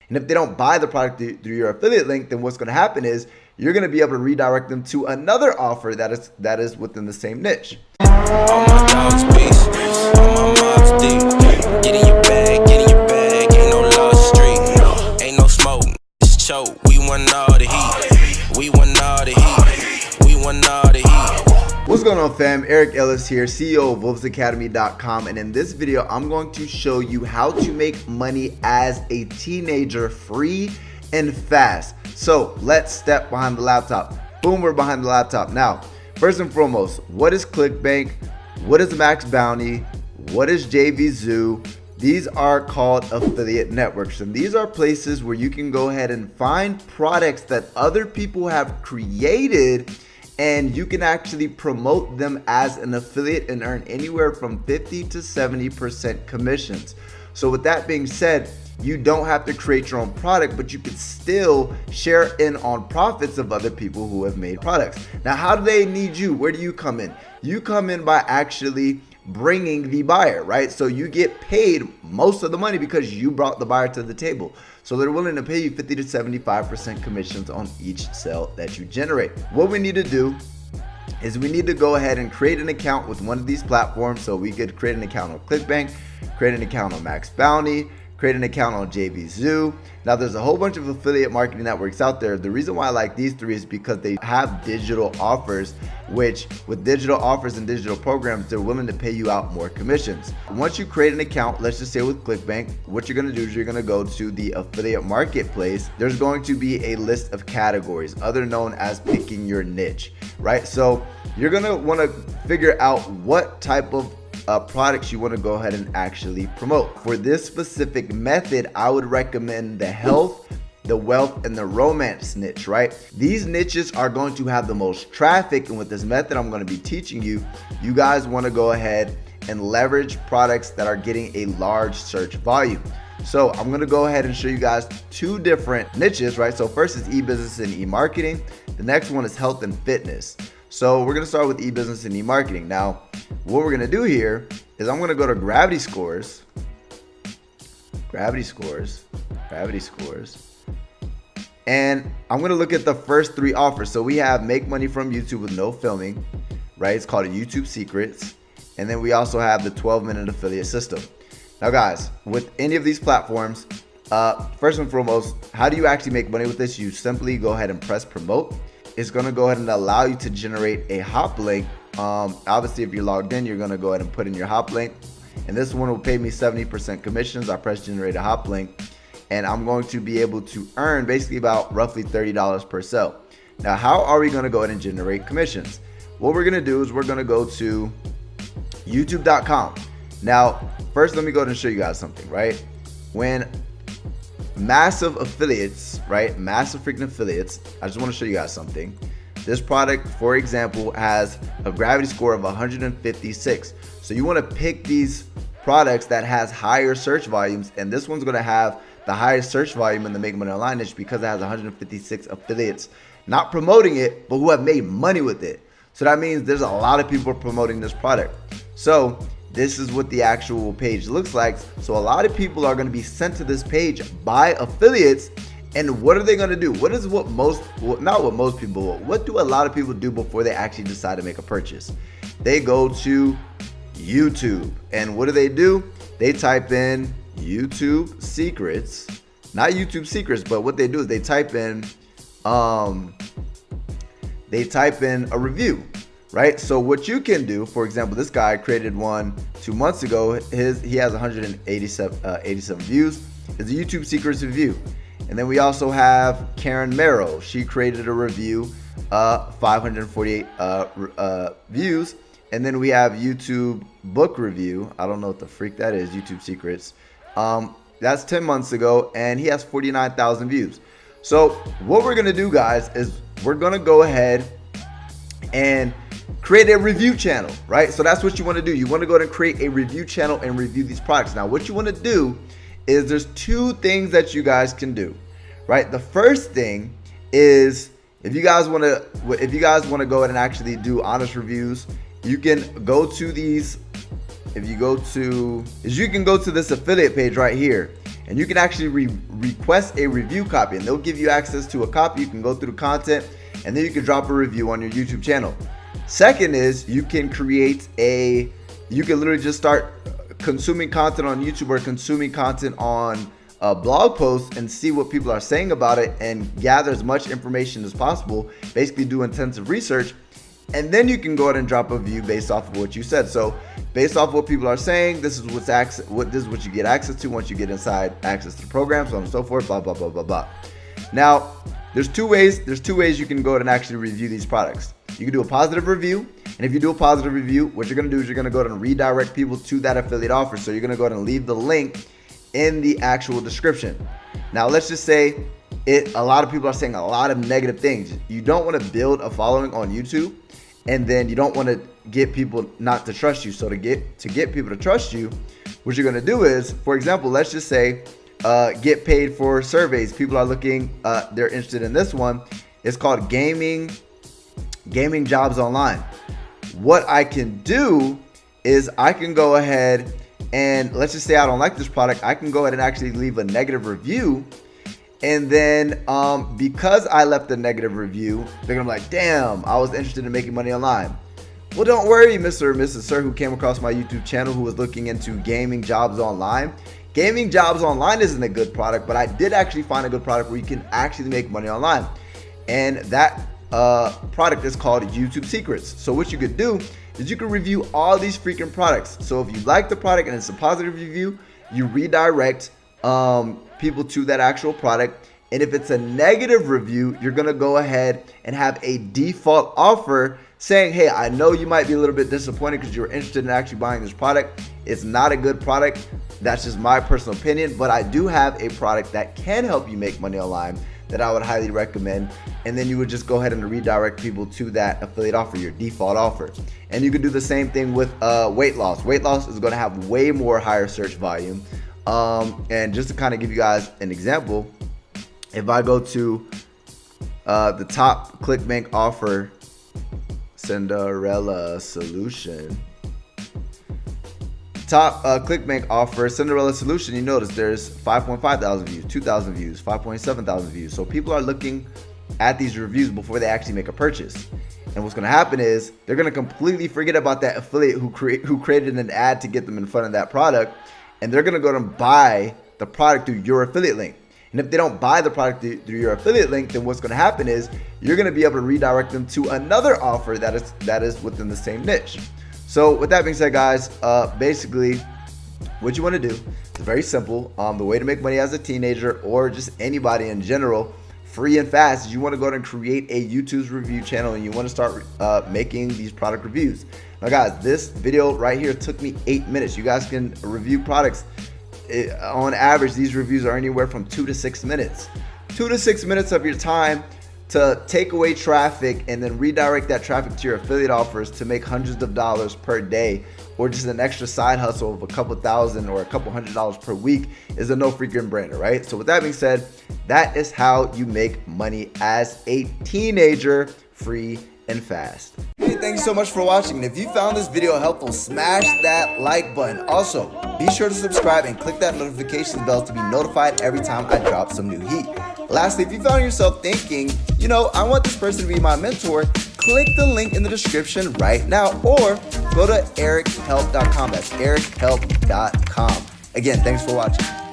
And if they don't buy the product through your affiliate link, then what's going to happen is you're going to be able to redirect them to another offer that is within the same niche. All my dogs peace, all my mobs deep. Get in your bag, ain't no lost street. Ain't no smoke, it's choke. We want all the heat, we want all the heat, we want all the heat. What's going on, fam? Eric Ellis here, CEO of wolvesacademy.com, and in this video I'm going to show you how to make money as a teenager free and fast. So let's step behind the laptop. Boom, we're behind the laptop. Now, first and foremost, what is ClickBank? What is Max Bounty? What is JVZoo? These are called affiliate networks, and these are places where you can go ahead and find products that other people have created, and you can actually promote them as an affiliate and earn anywhere from 50 to 70% commissions. So with that being said, you don't have to create your own product, but you can still share in on profits of other people who have made products. Now, how do they need you? Where do you come in? You come in by actually bringing the buyer, right? So you get paid most of the money because you brought the buyer to the table. So they're willing to pay you 50 to 75% commissions on each sale that you generate. What we need to do is we need to go ahead and create an account with one of these platforms. So we could create an account on ClickBank, create an account on Max Bounty, create an account on JVZoo. Now there's a whole bunch of affiliate marketing networks out there. The reason why I like these three is because they have digital offers, which with digital offers and digital programs, they're willing to pay you out more commissions. Once you create an account, let's just say with ClickBank, what you're gonna do is you're gonna go to the affiliate marketplace. There's going to be a list of categories, other known as picking your niche, right? So you're gonna wanna figure out what type of products you want to go ahead and actually promote. For this specific method, I would recommend the health, the wealth, and the romance niche, right? These niches are going to have the most traffic, and with this method I'm going to be teaching you, you guys want to go ahead and leverage products that are getting a large search volume. So I'm going to go ahead and show you guys two different niches, right? So first is e-business and e-marketing. The next one is health and fitness. So we're going to start with e-business and e-marketing. Now, what we're going to do here is I'm going to go to Gravity Scores, and I'm going to look at the first three offers. So we have make money from YouTube with no filming, right? It's called a YouTube Secrets. And then we also have the 12-minute affiliate system. Now, guys, with any of these platforms, first and foremost, how do you actually make money with this? You simply go ahead and press promote. It's going to go ahead and allow you to generate a hop link. Obviously, if you're logged in, you're going to go ahead and put in your hop link. And this one will pay me 70% commissions. I press generate a hop link, and I'm going to be able to earn basically about roughly $30 per sale. Now, how are we going to go ahead and generate commissions? What we're going to do is we're going to go to youtube.com. Now, first, let me go ahead and show you guys something, right? When massive affiliates, right? Massive freaking affiliates. I just want to show you guys something. This product, for example, has a gravity score of 156. So you want to pick these products that has higher search volumes, and this one's going to have the highest search volume in the Make Money Online niche because it has 156 affiliates not promoting it, but who have made money with it. So that means there's a lot of people promoting this product. So this is what the actual page looks like. So a lot of people are going to be sent to this page by affiliates. And what are they going to do? What do a lot of people do before they actually decide to make a purchase? They go to YouTube. And what do? They type in YouTube Secrets. Not YouTube Secrets, but what they do is they type in a review. Right? So what you can do, for example, this guy created one 2 months ago. He has 187 views. It's a YouTube Secrets review. And then we also have Karen Merrow. She created a review, 548 views. And then we have YouTube Book Review. I don't know what the freak that is, YouTube Secrets. That's 10 months ago, and he has 49,000 views. So what we're going to do, guys, is we're going to go ahead and create a review channel, right? So that's what you want to do. You want to go ahead and create a review channel and review these products. Now, what you want to do is there's two things that you guys can do, right? The first thing is if you guys want to go ahead and actually do honest reviews, you can go to these. You can go to this affiliate page right here, and you can actually request a review copy, and they'll give you access to a copy. You can go through the content, and then you can drop a review on your YouTube channel. Second is you can literally just start consuming content on YouTube or consuming content on blog posts and see what people are saying about it and gather as much information as possible, basically do intensive research, and then you can go ahead and drop a review based off of what you said. So based off of what people are saying, this is what you get access to once you get inside access to the program, so on and so forth, blah, blah, blah, blah, blah. Now, there's two ways you can go ahead and actually review these products. You can do a positive review, and if you do a positive review, what you're gonna do is you're gonna go ahead and redirect people to that affiliate offer. So you're gonna go ahead and leave the link in the actual description. Now, let's just say a lot of people are saying a lot of negative things. You don't wanna build a following on YouTube, and then you don't wanna get people not to trust you. So to get people to trust you, what you're gonna do is, for example, let's just say, get paid for surveys. People are looking, they're interested in this one. It's called Gaming Jobs Online. What I can do is I can go ahead and, let's just say I don't like this product, I can go ahead and actually leave a negative review. And then because I left a negative review, they're gonna be like, damn, I was interested in making money online. Well, don't worry, Mr. or Mrs. Sir, who came across my YouTube channel who was looking into Gaming Jobs Online. Gaming Jobs Online isn't a good product, but I did actually find a good product where you can actually make money online. And that product is called YouTube Secrets. So what you could do is you can review all these freaking products. So if you like the product and it's a positive review, you redirect people to that actual product. And if it's a negative review, you're gonna go ahead and have a default offer saying, hey, I know you might be a little bit disappointed because you were interested in actually buying this product. It's not a good product. That's just my personal opinion, but I do have a product that can help you make money online that I would highly recommend. And then you would just go ahead and redirect people to that affiliate offer, your default offer. And you could do the same thing with weight loss. Weight loss is gonna have way more higher search volume. And just to kind of give you guys an example, if I go to the top ClickBank offer, Cinderella Solution, top ClickBank offer, Cinderella Solution, you notice there's 5.5 thousand views, 2,000 views, 5.7 thousand views. So people are looking at these reviews before they actually make a purchase. And what's gonna happen is they're gonna completely forget about that affiliate who created an ad to get them in front of that product, and they're gonna go and buy the product through your affiliate link. And if they don't buy the product through your affiliate link, then what's gonna happen is you're gonna be able to redirect them to another offer that is within the same niche. So with that being said, guys, basically what you wanna do is very simple. The way to make money as a teenager or just anybody in general, free and fast, is you wanna go ahead and create a YouTube review channel, and you wanna start making these product reviews. Now guys, this video right here took me 8 minutes. You guys can review products. On average, these reviews are anywhere from 2 to 6 minutes. 2 to 6 minutes of your time to take away traffic and then redirect that traffic to your affiliate offers to make hundreds of dollars per day, or just an extra side hustle of a couple thousand or a couple $100s per week is a no freaking brainer, right? So with that being said, that is how you make money as a teenager, free and fast. Hey, thanks so much for watching. And if you found this video helpful, smash that like button. Also, be sure to subscribe and click that notification bell to be notified every time I drop some new heat. Lastly, if you found yourself thinking, you know, I want this person to be my mentor, click the link in the description right now, or go to erichelp.com. That's erichelp.com. Again, thanks for watching.